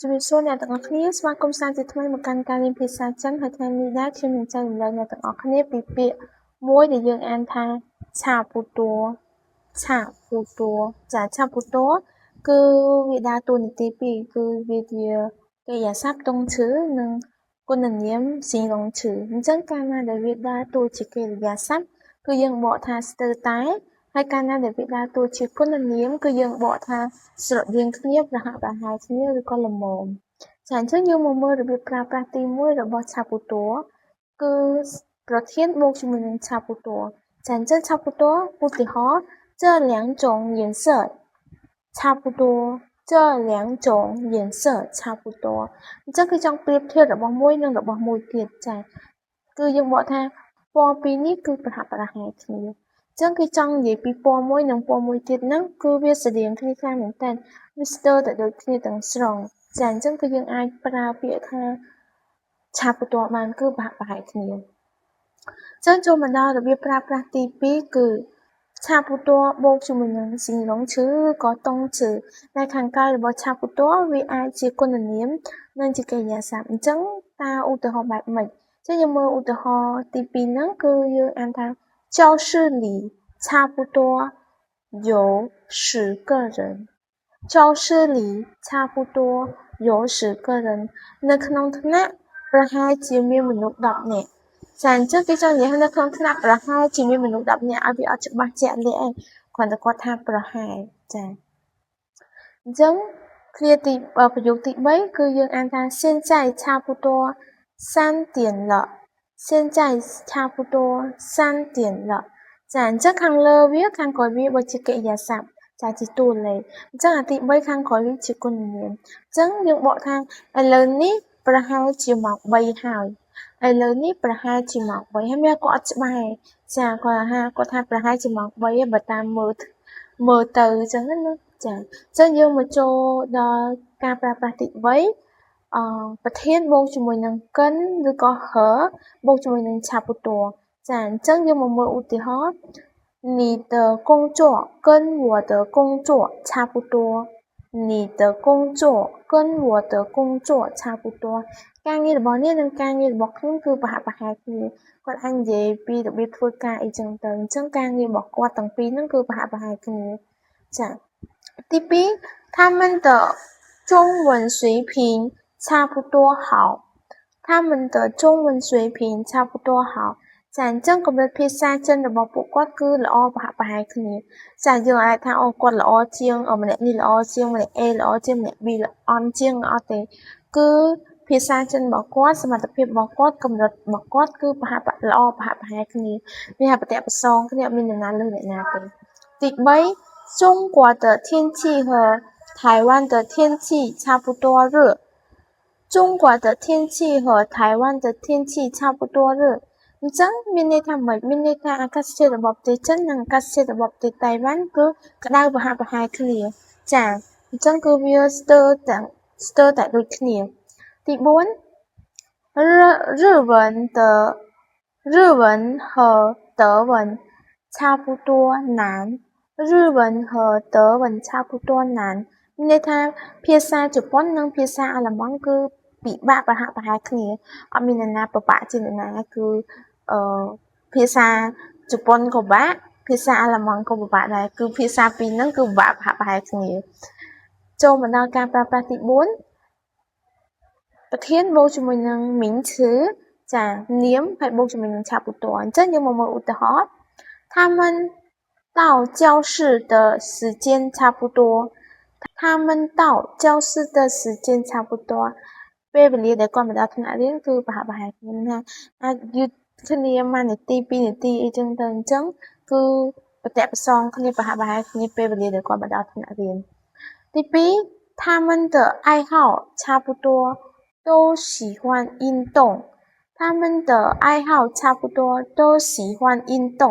ជំរាបសួរអ្នកទាំងអស់គ្នាស្វាគមន៍សាជាថ្មីមកកាន់ការរៀនភាសាចិនហើយថ្ងៃនេះដែរខ្ញុំនឹងចែករំលែកអ្នកទាំងអស់គ្នាពីពាក្យមួយដែលយើងអានថាឆាពូតួចាឆាពូតួគឺវាដើរតួនាទីពីរគឺវាជាកិរិយាសព្ទតុងឈឺនិងគុណនាមស៊ីរងឈឺអញ្ចឹងកាលណាដែលវាដើរតួជាកិរិយាសព្ទគឺយើងបកថាស្ទើរតែហើយកាលណាដែលវាដើរតួជាគុណនាមគឺយើងបកថាស្រដៀងគ្នាប្រហាក់ប្រហែលគ្នាឬក៏ល្មមចាអញ្ចឹងយើងមកមើលរបៀបប្រើប្រាស់ទី1របស់ឆាពូតួគឺប្រធានបូកជាមួយនឹងឆាពូតួចាអញ្ចឹងឆាពូតួឧទាហរណ៍这两种颜色差不多这两种颜色差不多អញ្ចឹងគឺចង់ប្រៀបធៀបរបស់មួយនិងរបស់មួយទៀតចាគឺយើងបកថាពណ៌ពីរនេះគឺប្រហាក់ប្រហែលគ្នាចឹងគឺចង់និយាយពីពណ៌មួយនិងពណ៌មួយទៀតហ្នឹងគឺវាស្រដៀងគ្នាខ្លាំងមែនតើវាស្ទើរតែដូចគ្នាទាំងស្រុងចាអញ្ចឹងគឺយើងអាចប្រើពាក្យថាឆាពូតួបានគឺប្រហាក់ប្រហែលគ្នាចឹងចូលមកដល់របៀបប្រើប្រាស់ទី2គឺឆាពូតួបូកជាមួយនឹងស៊ីរងឈឺក៏តុងឈឺនៅខាងក្រៅរបស់ឆាពូតួវាអាចជាគុណនាមនិងជាកិរិយាសព្ទអញ្ចឹងតើឧទាហរណ៍បែបម៉េចចឹងយើងមើលឧទាហរណ៍ទី2ហ្នឹងគឺយើងអានថា教室里差不多有10个人教室里差不多有10个人នៅក្នុងថ្នាក់ប្រហែលជាមានមនុស្ស10នាក់ចាអញ្ចឹងគេចង់និយាយនៅក្នុងថ្នាក់ប្រហែលជាមានមនុស្ស10នាក់ឲ្យវាអត់ច្បាស់ជាក់លាក់ឯងគ្រាន់តែគាត់ថាប្រហែលចាអញ្ចឹងឃ្លាទីប្រយោគទី3គឺយើងអានថា现在差不多3点了现在差不多3点了ចាអញ្ចឹងខាងលើវាខាងក្រោយវាបើជាកិរិយាសព្ទចាជាតួលេខអញ្ចឹងអាទី3ខាងក្រោយវាជាគុណនាមអញ្ចឹងយើងបកថាឥឡូវនេះប្រហែលជាម៉ោង3ហើយឥឡូវនេះប្រហែលជាម៉ោង3ហើយមានគាត់អត់ច្បាស់ចាគាត់ថាប្រហែលជាម៉ោង3ហើយបើតាមមើលទៅអញ្ចឹងណាចាអញ្ចឹងយើងមកចូលដល់ការប្រើប្រាស់ទី3ប្រធានបូកជាមួយនឹងកិនឬក៏ហបូកជាមួយនឹងឆាពូតួចាអញ្ចឹងយើងមកមើលឧទាហរណ៍你的工作跟我的工作差不多你的工作跟我的工作差不多ការងាររបស់នេះនិងការងាររបស់ខ្ញុំគឺប្រហាក់ប្រហែលគ្នាគាត់អាចនិយាយពីរបៀបធ្វើការអីចឹងទៅអញ្ចឹងការងាររបស់គាត់ទាំងពីរហ្នឹងគឺប្រហាក់ប្រហែលគ្នាចាទី2他们的中文水平差不多好他们的中文水平差不多好ចាអញ្ចឹងកម្រិតភាសាចិនរបស់ពួកគាត់គឺល្អប្រហាក់ប្រហែលគ្នាចាយើងអាចថាអូគាត់ល្អជាងម្នាក់នេះល្អជាងម្នាក់ A ល្អជាងម្នាក់ B ល្អជាងអត់ទេគឺភាសាចិនរបស់គាត់សមត្ថភាពរបស់គាត់កម្រិតរបស់គាត់គឺប្រហាក់ល្អប្រហាក់ប្រហែលគ្នាវាហាក់ប្រតិប្រសងគ្នាអត់មានអ្នកណាលើអ្នកណាទេទី3中国的天气和台湾的天气差不多热中国的天气和台湾的天气差不多热អញ្ចឹងមានន័យថាម៉េចមានន័យថាអាកាសធាតុរបស់ប្រទេសចិននិងអាកាសធាតុរបស់ប្រទេសតៃវ៉ាន់គឺក្តៅប្រហាក់ប្រហែលគ្នាចាអញ្ចឹងគឺវាស្ទើរតែដូចគ្នាទី4日文和德文差不多难日文和德文差不多难មានន័យថាភាសាជប៉ុននិងភាសាអាល្លឺម៉ង់គឺពិបាកប្រហាក់ប្រហែលគ្នាអត់មានអ្នកណាពិបាកជាងអ្នកណាគឺភាសាជប៉ុនក៏ពិបាកភាសាអាល្លឺម៉ង់ក៏ពិបាកដែរគឺភាសាពីរហ្នឹងគឺពិបាកប្រហាក់ប្រហែលគ្នាចូលមកដល់ការប្រើប្រាស់ទី4ប្រធានបូកជាមួយនឹង名词ចានាមហើយបូកជាមួយនឹងឆាពូតួអញ្ចឹងយើងមកមើលឧទាហរណ៍他们到教室的时间差不多他们到教室的时间差不多ពេលវេលាដែលគាត់មកដល់ថ្នាក់រៀនគឺប្រហាក់ប្រហែលគ្នាណាអាចយឺតគ្នា1នាទី2នាទីអីចឹងទៅអញ្ចឹងគឺប្រតិប្រសងគ្នាប្រហាក់ប្រហែលគ្នាពេលវេលាដែលគាត់មកដល់ថ្នាក់រៀនទី2他们的爱好差不多都喜欢运动他们的爱好差不多都喜欢运动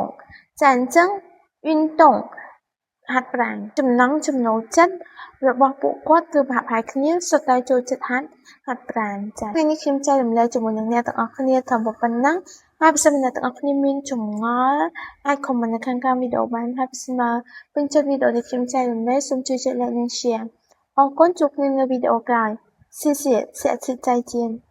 ចាអញ្ចឹង运动ហាត់ប្រាណចំណង់ចំណូលចិត្តរបស់ពួកគាត់គឺប្រហាក់ប្រហែលគ្នាសុទ្ធតែចូលចិត្តហាត់ប្រាណចា៎ថ្ងៃនេះខ្ញុំចែករំលែកជាមួយនឹងអ្នកទាំងអស់គ្នាត្រឹមប៉ុណ្ណឹងហើយបើសិនអ្នកទាំងអស់គ្នាមានចម្ងល់អាច comment នៅខាងក្រោមវីដេអូបានហើយបើសិនមកពេញចិត្តវីដេអូដែលខ្ញុំចែករំលែកសូមជួយចុច like និង share អរគុណជួបគ្នានៅវីដេអូក្រោយ谢谢，下次再见。